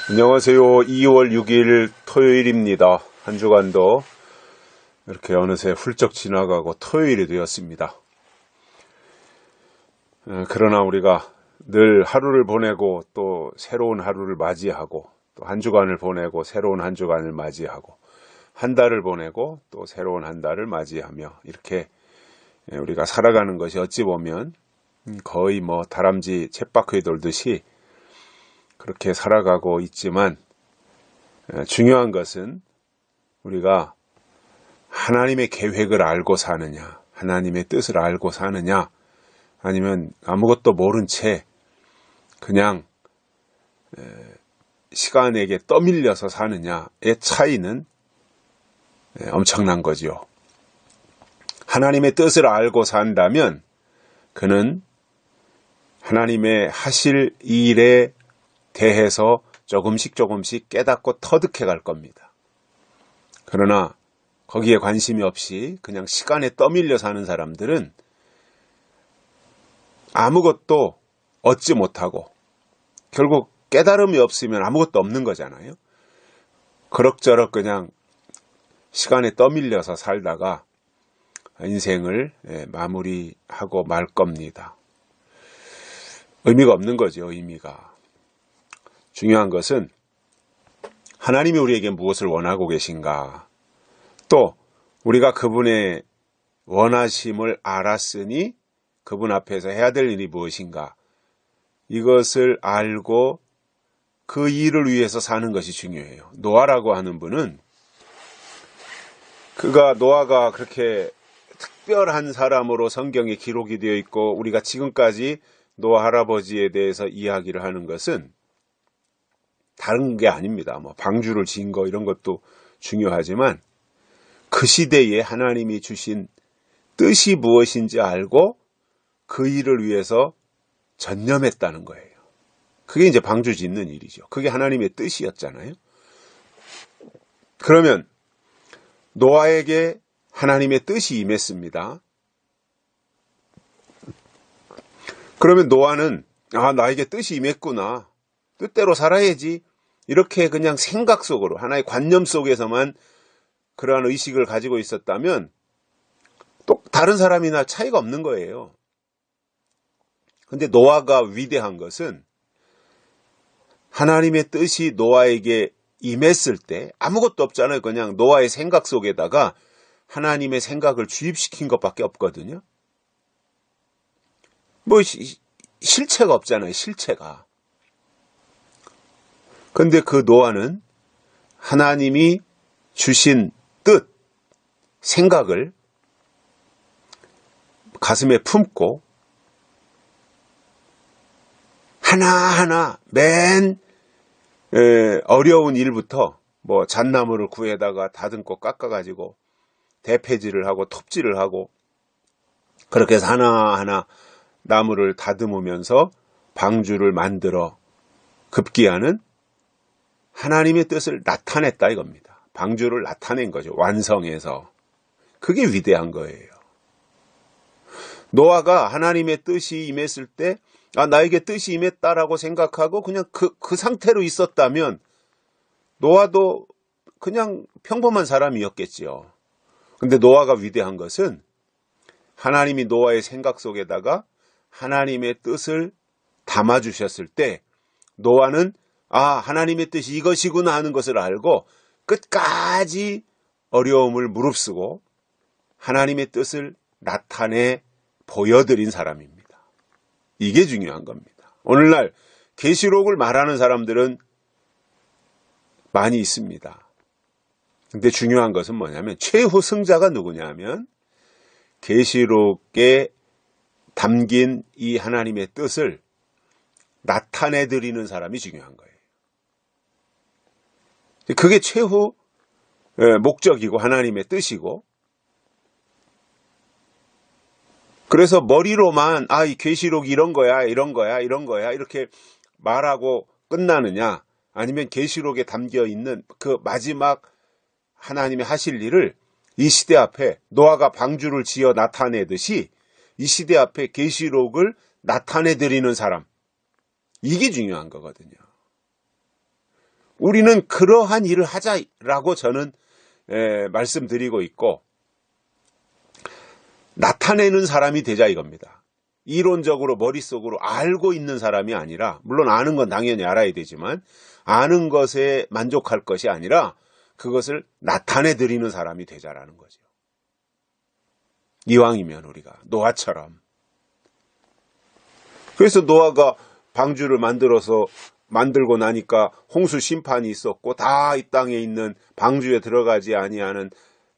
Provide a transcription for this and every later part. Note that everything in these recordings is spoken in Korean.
안녕하세요. 2월 6일 토요일입니다. 한 주간도 이렇게 어느새 훌쩍 지나가고 토요일이 되었습니다. 그러나 우리가 늘 하루를 보내고 또 새로운 하루를 맞이하고 또 한 주간을 보내고 새로운 한 주간을 맞이하고 한 달을 보내고 또 새로운 한 달을 맞이하며 이렇게 우리가 살아가는 것이 어찌 보면 거의 다람쥐 쳇바퀴 돌듯이 그렇게 살아가고 있지만 중요한 것은 우리가 하나님의 계획을 알고 사느냐, 하나님의 뜻을 알고 사느냐, 아니면 아무것도 모른 채 그냥 시간에게 떠밀려서 사느냐의 차이는 엄청난 거지요. 하나님의 뜻을 알고 산다면 그는 하나님의 하실 일에 대해서 조금씩 깨닫고 터득해 갈 겁니다. 그러나 거기에 관심이 없이 그냥 시간에 떠밀려 사는 사람들은 아무것도 얻지 못하고 결국 깨달음이 없으면 아무것도 없는 거잖아요. 그럭저럭 그냥 시간에 떠밀려서 살다가 인생을 마무리하고 말 겁니다. 의미가 없는 거죠, 의미가. 중요한 것은 하나님이 우리에게 무엇을 원하고 계신가, 또 우리가 그분의 원하심을 알았으니 그분 앞에서 해야 될 일이 무엇인가, 이것을 알고 그 일을 위해서 사는 것이 중요해요. 노아라고 하는 분은 노아가 그렇게 특별한 사람으로 성경에 기록이 되어 있고 우리가 지금까지 노아 할아버지에 대해서 이야기를 하는 것은 다른 게 아닙니다. 방주를 지은 거 이런 것도 중요하지만 그 시대에 하나님이 주신 뜻이 무엇인지 알고 그 일을 위해서 전념했다는 거예요. 그게 이제 방주 짓는 일이죠. 그게 하나님의 뜻이었잖아요. 그러면 노아에게 하나님의 뜻이 임했습니다. 그러면 노아는 나에게 뜻이 임했구나, 뜻대로 살아야지, 이렇게 그냥 생각 속으로 하나의 관념 속에서만 그러한 의식을 가지고 있었다면 또 다른 사람이나 차이가 없는 거예요. 근데 노아가 위대한 것은 하나님의 뜻이 노아에게 임했을 때 아무것도 없잖아요. 그냥 노아의 생각 속에다가 하나님의 생각을 주입시킨 것밖에 없거든요. 실체가 없잖아요, 실체가. 근데 그 노아는 하나님이 주신 뜻, 생각을 가슴에 품고 하나하나 맨 어려운 일부터 잣나무를 구해다가 다듬고 깎아가지고 대패질을 하고 톱질을 하고 그렇게 해서 하나하나 나무를 다듬으면서 방주를 만들어 급기야는 하나님의 뜻을 나타냈다 이겁니다. 방주를 나타낸 거죠. 완성해서. 그게 위대한 거예요. 노아가 하나님의 뜻이 임했을 때 나에게 뜻이 임했다라고 생각하고 그냥 그 상태로 있었다면 노아도 그냥 평범한 사람이었겠지요. 근데 노아가 위대한 것은 하나님이 노아의 생각 속에다가 하나님의 뜻을 담아주셨을 때 노아는 하나님의 뜻이 이것이구나 하는 것을 알고 끝까지 어려움을 무릅쓰고 하나님의 뜻을 나타내 보여드린 사람입니다. 이게 중요한 겁니다. 오늘날 계시록을 말하는 사람들은 많이 있습니다. 근데 중요한 것은 뭐냐면 최후 승자가 누구냐면 계시록에 담긴 이 하나님의 뜻을 나타내드리는 사람이 중요한 거예요. 그게 최후 목적이고 하나님의 뜻이고, 그래서 머리로만 이 계시록이 이런 거야 이렇게 말하고 끝나느냐, 아니면 계시록에 담겨 있는 그 마지막 하나님의 하실 일을 이 시대 앞에 노아가 방주를 지어 나타내듯이 이 시대 앞에 계시록을 나타내드리는 사람, 이게 중요한 거거든요. 우리는 그러한 일을 하자라고 저는 말씀드리고 있고, 나타내는 사람이 되자 이겁니다. 이론적으로 머릿속으로 알고 있는 사람이 아니라, 물론 아는 건 당연히 알아야 되지만 아는 것에 만족할 것이 아니라 그것을 나타내드리는 사람이 되자라는 거죠. 이왕이면 우리가 노아처럼. 그래서 노아가 방주를 만들고 나니까 홍수 심판이 있었고, 다 이 땅에 있는 방주에 들어가지 아니하는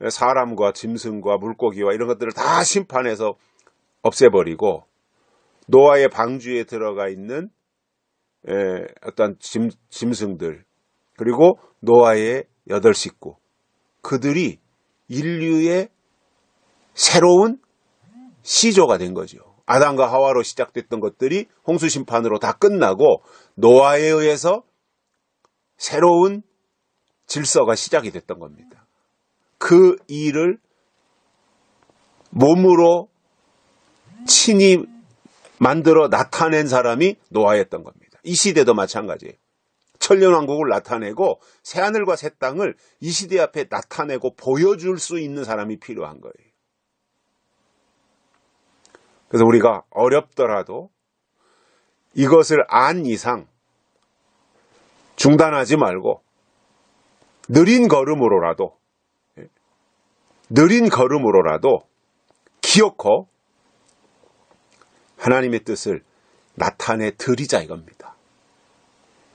사람과 짐승과 물고기와 이런 것들을 다 심판해서 없애버리고, 노아의 방주에 들어가 있는 어떤 짐승들, 그리고 노아의 8식구, 그들이 인류의 새로운 시조가 된 거죠. 아담과 하와로 시작됐던 것들이 홍수 심판으로 다 끝나고 노아에 의해서 새로운 질서가 시작이 됐던 겁니다. 그 일을 몸으로 친히 만들어 나타낸 사람이 노아였던 겁니다. 이 시대도 마찬가지예요. 천년왕국을 나타내고 새하늘과 새 땅을 이 시대 앞에 나타내고 보여줄 수 있는 사람이 필요한 거예요. 그래서 우리가 어렵더라도 이것을 안 이상 중단하지 말고 느린 걸음으로라도 기어코 하나님의 뜻을 나타내 드리자 이겁니다.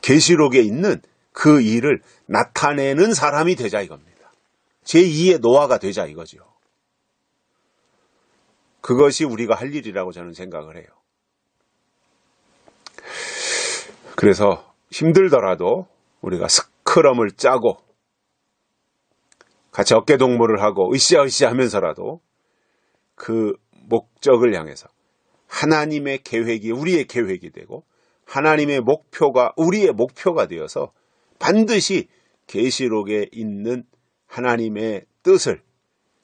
계시록에 있는 그 일을 나타내는 사람이 되자 이겁니다. 제2의 노아가 되자 이거죠. 그것이 우리가 할 일이라고 저는 생각을 해요. 그래서 힘들더라도 우리가 스크럼을 짜고 같이 어깨동무를 하고 으쌰으쌰 하면서라도 그 목적을 향해서 하나님의 계획이 우리의 계획이 되고 하나님의 목표가 우리의 목표가 되어서 반드시 계시록에 있는 하나님의 뜻을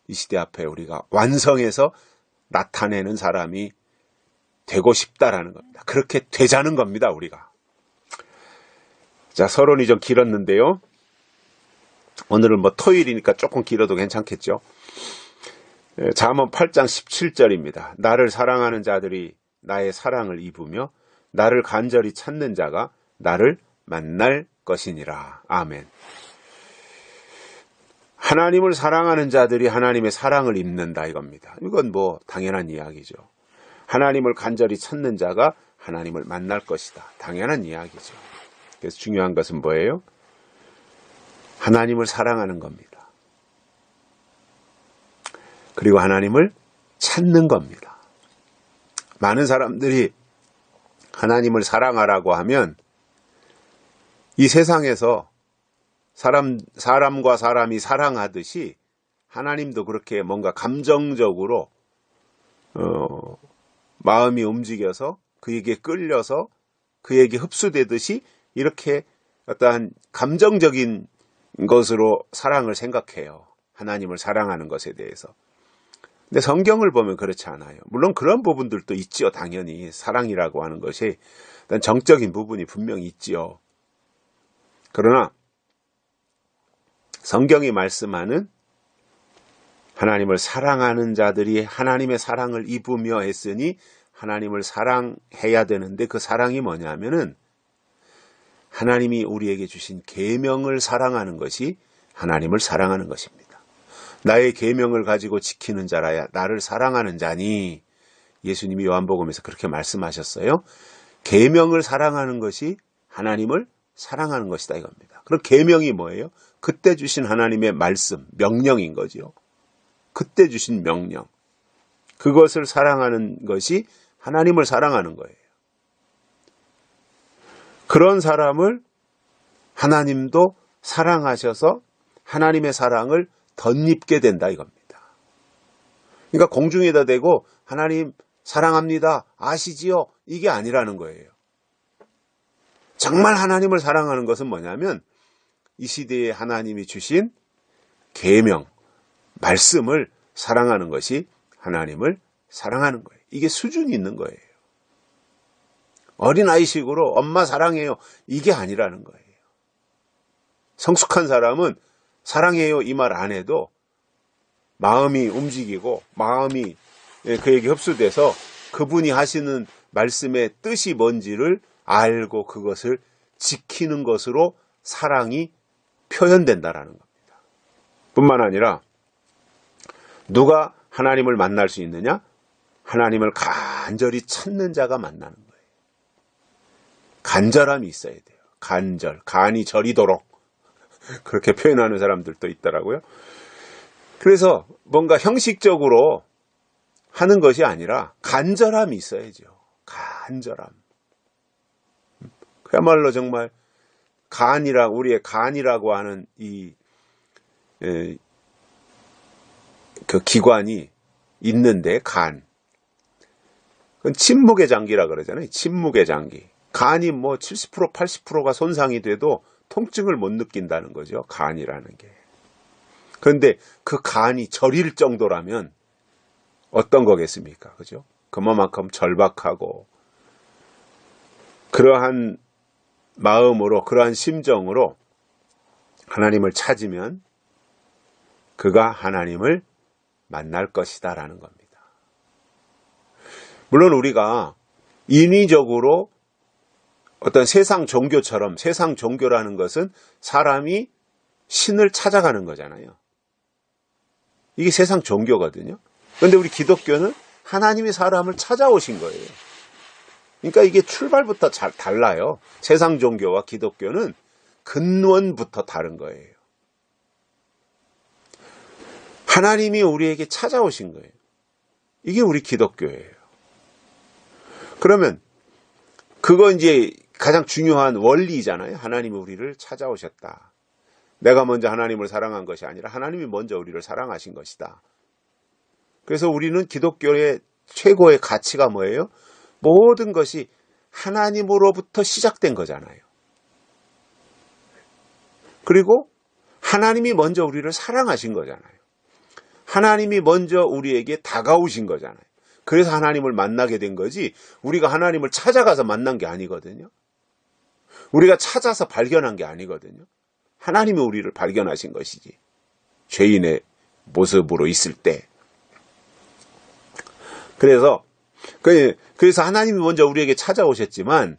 이 시대 앞에 우리가 완성해서 나타내는 사람이 되고 싶다라는 겁니다. 그렇게 되자는 겁니다, 우리가. 자, 서론이 좀 길었는데요. 오늘은 토요일이니까 조금 길어도 괜찮겠죠. 잠언 8장 17절입니다. 나를 사랑하는 자들이 나의 사랑을 입으며 나를 간절히 찾는 자가 나를 만날 것이니라. 아멘. 하나님을 사랑하는 자들이 하나님의 사랑을 입는다 이겁니다. 이건 당연한 이야기죠. 하나님을 간절히 찾는 자가 하나님을 만날 것이다. 당연한 이야기죠. 그래서 중요한 것은 뭐예요? 하나님을 사랑하는 겁니다. 그리고 하나님을 찾는 겁니다. 많은 사람들이 하나님을 사랑하라고 하면 이 세상에서 사람과 사람이 사랑하듯이 하나님도 그렇게 뭔가 감정적으로 마음이 움직여서 그에게 끌려서 그에게 흡수되듯이 이렇게 어떠한 감정적인 것으로 사랑을 생각해요. 하나님을 사랑하는 것에 대해서. 근데 성경을 보면 그렇지 않아요. 물론 그런 부분들도 있지요. 당연히 사랑이라고 하는 것이 일단 정적인 부분이 분명히 있지요. 그러나 성경이 말씀하는 하나님을 사랑하는 자들이 하나님의 사랑을 입으며 했으니 하나님을 사랑해야 되는데 그 사랑이 뭐냐면은 하나님이 우리에게 주신 계명을 사랑하는 것이 하나님을 사랑하는 것입니다. 나의 계명을 가지고 지키는 자라야 나를 사랑하는 자니 예수님이 요한복음에서 그렇게 말씀하셨어요. 계명을 사랑하는 것이 하나님을 사랑하는 것이다 이겁니다. 그럼 계명이 뭐예요? 그때 주신 하나님의 말씀, 명령인 거죠. 그때 주신 명령. 그것을 사랑하는 것이 하나님을 사랑하는 거예요. 그런 사람을 하나님도 사랑하셔서 하나님의 사랑을 덧입게 된다 이겁니다. 그러니까 공중에다 대고 하나님 사랑합니다. 아시지요? 이게 아니라는 거예요. 정말 하나님을 사랑하는 것은 뭐냐면 이 시대에 하나님이 주신 계명, 말씀을 사랑하는 것이 하나님을 사랑하는 거예요. 이게 수준이 있는 거예요. 어린아이식으로 엄마 사랑해요. 이게 아니라는 거예요. 성숙한 사람은 사랑해요 이 말 안 해도 마음이 움직이고 마음이 그에게 흡수돼서 그분이 하시는 말씀의 뜻이 뭔지를 알고 그것을 지키는 것으로 사랑이 표현된다라는 겁니다. 뿐만 아니라 누가 하나님을 만날 수 있느냐? 하나님을 간절히 찾는 자가 만나는 거예요. 간절함이 있어야 돼요. 간절, 간이 저리도록 그렇게 표현하는 사람들도 있더라고요. 그래서 뭔가 형식적으로 하는 것이 아니라 간절함이 있어야죠. 간절함. 그야말로 정말 우리의 간이라고 하는 그 기관이 있는데 간. 그건 침묵의 장기라 그러잖아요. 침묵의 장기. 간이 뭐 70%, 80%가 손상이 돼도 통증을 못 느낀다는 거죠. 간이라는 게. 그런데 그 간이 저릴 정도라면 어떤 거겠습니까? 그죠? 그만큼 절박하고 그러한 마음으로 그러한 심정으로 하나님을 찾으면 그가 하나님을 만날 것이다 라는 겁니다. 물론 우리가 인위적으로 어떤 세상 종교처럼 세상 종교라는 것은 사람이 신을 찾아가는 거잖아요. 이게 세상 종교거든요. 그런데 우리 기독교는 하나님이 사람을 찾아오신 거예요. 그러니까 이게 출발부터 달라요. 세상 종교와 기독교는 근원부터 다른 거예요. 하나님이 우리에게 찾아오신 거예요. 이게 우리 기독교예요. 그러면 그거 이제 가장 중요한 원리잖아요. 하나님이 우리를 찾아오셨다. 내가 먼저 하나님을 사랑한 것이 아니라 하나님이 먼저 우리를 사랑하신 것이다. 그래서 우리는 기독교의 최고의 가치가 뭐예요? 모든 것이 하나님으로부터 시작된 거잖아요. 그리고 하나님이 먼저 우리를 사랑하신 거잖아요. 하나님이 먼저 우리에게 다가오신 거잖아요. 그래서 하나님을 만나게 된 거지 우리가 하나님을 찾아가서 만난 게 아니거든요. 우리가 찾아서 발견한 게 아니거든요. 하나님이 우리를 발견하신 것이지. 죄인의 모습으로 있을 때. 그래서 하나님이 먼저 우리에게 찾아오셨지만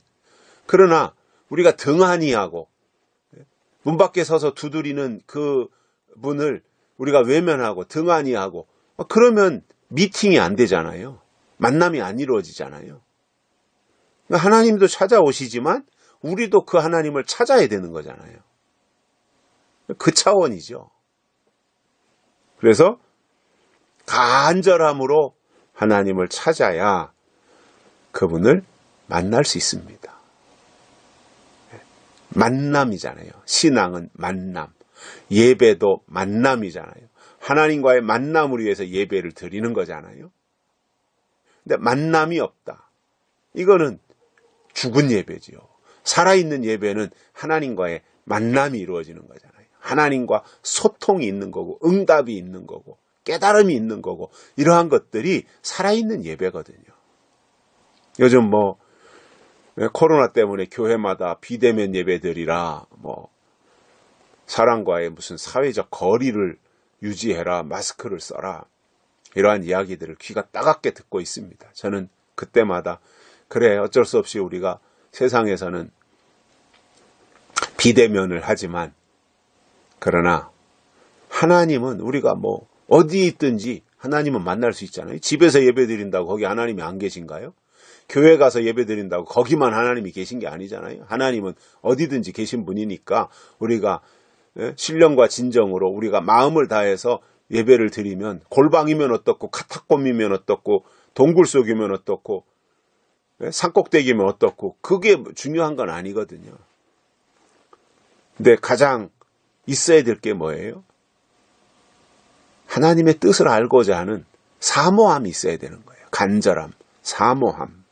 그러나 우리가 등한히하고 문 밖에 서서 두드리는 그 문을 우리가 외면하고 등한히하고 그러면 미팅이 안 되잖아요. 만남이 안 이루어지잖아요. 그러니까 하나님도 찾아오시지만 우리도 그 하나님을 찾아야 되는 거잖아요. 그 차원이죠. 그래서 간절함으로 하나님을 찾아야 그분을 만날 수 있습니다. 만남이잖아요. 신앙은 만남. 예배도 만남이잖아요. 하나님과의 만남을 위해서 예배를 드리는 거잖아요. 근데 만남이 없다. 이거는 죽은 예배지요. 살아있는 예배는 하나님과의 만남이 이루어지는 거잖아요. 하나님과 소통이 있는 거고 응답이 있는 거고 깨달음이 있는 거고 이러한 것들이 살아있는 예배거든요. 요즘 코로나 때문에 교회마다 비대면 예배드리라 사람과의 무슨 사회적 거리를 유지해라, 마스크를 써라 이러한 이야기들을 귀가 따갑게 듣고 있습니다. 저는 그때마다 그래 어쩔 수 없이 우리가 세상에서는 비대면을 하지만 그러나 하나님은 우리가 어디 있든지 하나님은 만날 수 있잖아요. 집에서 예배 드린다고 거기 하나님이 안 계신가요? 교회 가서 예배 드린다고 거기만 하나님이 계신 게 아니잖아요. 하나님은 어디든지 계신 분이니까 우리가 신령과 진정으로 우리가 마음을 다해서 예배를 드리면 골방이면 어떻고 카타콤이면 어떻고 동굴 속이면 어떻고 산꼭대기면 어떻고 그게 중요한 건 아니거든요. 근데 가장 있어야 될 게 뭐예요? 하나님의 뜻을 알고자 하는 사모함이 있어야 되는 거예요. 간절함, 사모함.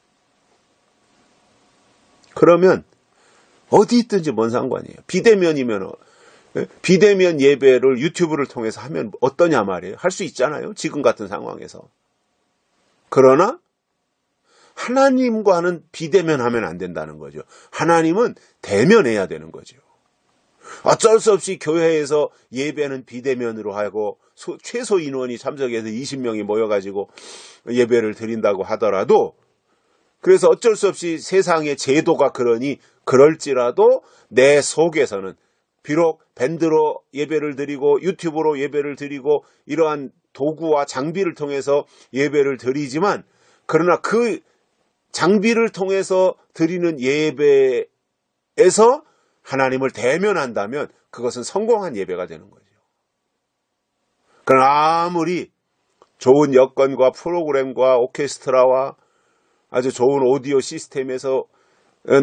그러면 어디 있든지 뭔 상관이에요. 비대면 예배를 유튜브를 통해서 하면 어떠냐 말이에요. 할 수 있잖아요. 지금 같은 상황에서. 그러나 하나님과는 비대면 하면 안 된다는 거죠. 하나님은 대면해야 되는 거죠. 어쩔 수 없이 교회에서 예배는 비대면으로 하고 최소 인원이 참석해서 20명이 모여가지고 예배를 드린다고 하더라도, 그래서 어쩔 수 없이 세상의 제도가 그러니 그럴지라도 내 속에서는 비록 밴드로 예배를 드리고 유튜브로 예배를 드리고 이러한 도구와 장비를 통해서 예배를 드리지만, 그러나 그 장비를 통해서 드리는 예배에서 하나님을 대면한다면 그것은 성공한 예배가 되는 거죠. 그러나 아무리 좋은 여건과 프로그램과 오케스트라와 아주 좋은 오디오 시스템에서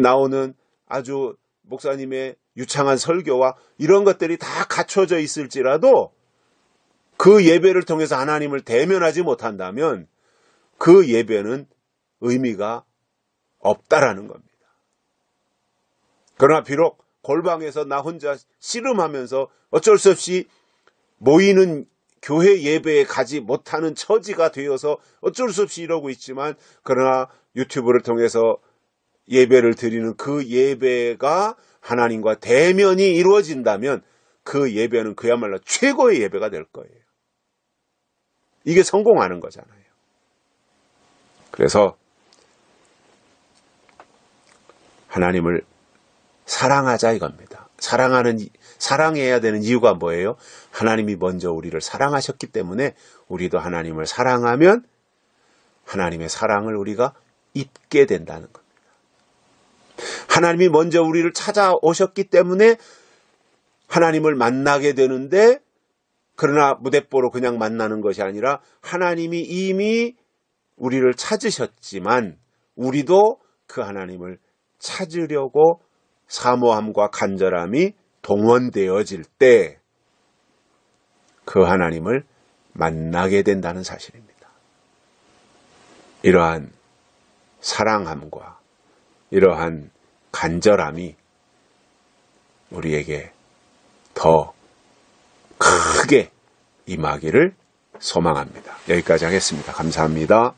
나오는 아주 목사님의 유창한 설교와 이런 것들이 다 갖춰져 있을지라도 그 예배를 통해서 하나님을 대면하지 못한다면 그 예배는 의미가 없다라는 겁니다. 그러나 비록 골방에서 나 혼자 씨름하면서 어쩔 수 없이 모이는 교회 예배에 가지 못하는 처지가 되어서 어쩔 수 없이 이러고 있지만, 그러나 유튜브를 통해서 예배를 드리는 그 예배가 하나님과 대면이 이루어진다면 그 예배는 그야말로 최고의 예배가 될 거예요. 이게 성공하는 거잖아요. 그래서 하나님을 사랑하자 이겁니다. 사랑해야 되는 이유가 뭐예요? 하나님이 먼저 우리를 사랑하셨기 때문에 우리도 하나님을 사랑하면 하나님의 사랑을 우리가 입게 된다는 겁니다. 하나님이 먼저 우리를 찾아오셨기 때문에 하나님을 만나게 되는데, 그러나 무대뽀로 그냥 만나는 것이 아니라 하나님이 이미 우리를 찾으셨지만 우리도 그 하나님을 찾으려고 사모함과 간절함이 동원되어질 때 그 하나님을 만나게 된다는 사실입니다. 이러한 사랑함과 이러한 간절함이 우리에게 더 크게 임하기를 소망합니다. 여기까지 하겠습니다. 감사합니다.